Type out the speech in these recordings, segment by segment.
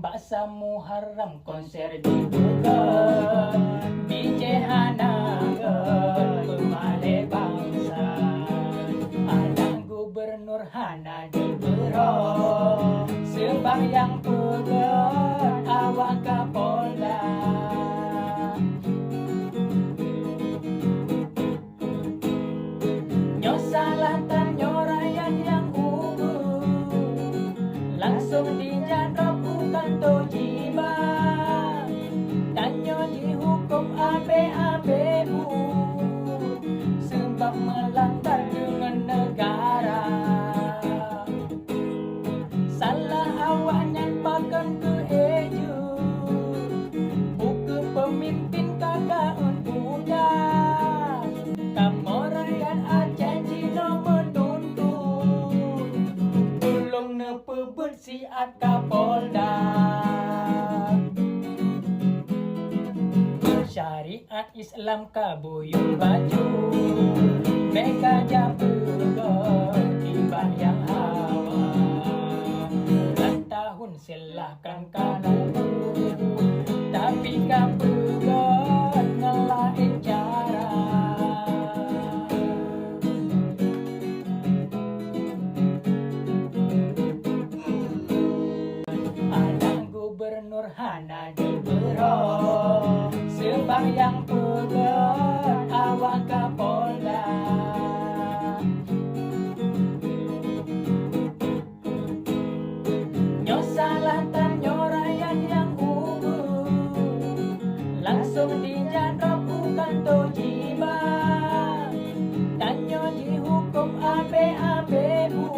Baksa Muharram konser dibuka, DJ Hanagan pemalai bangsa. Anak Gubernur Hana diberong, sembahyang pegat awak Kapolda. Nyo salatan nyorayan yang ungu, langsung dijadrop bukan tojiba. Tanyo dihukum abe-abebu, sebab melanggar dengan negara. Salah awaknya pakan ke eju, buku pemimpin kagak unbuda. Kamu rakyat Aceh Cina menuntut, tolong nepebut siat Kapolda. Syariat Islam kabuyung baju, mereka jabukan tiba yang hawa. Dan tahun silahkan kanamu, tapi kabukan ngelain cara. Anak Gubernur Hana diberong, sembahyang pegat awak Kapolda. Nyo salatan nyorayan yang ungu, langsung dijadrop bukan tojiba. Tanyo dihukum abe-abebu,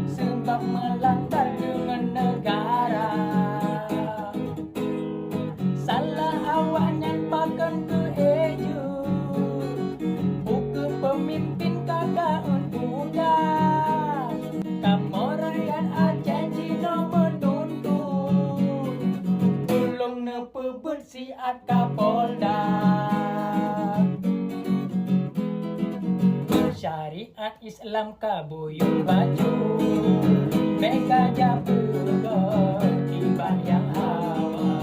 sebab melanggar dengan negara. Salah awaknya pakan ke eju, buku pemimpin kagak unbuda. Kamu rakyat Aceh Cina menuntut, tolong nepebut siat Kapolda. Syariat Islam kabuyung baju, mereka jabukan tiba yang hawa.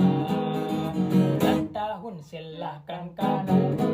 Dan tahun silahkan kanamu,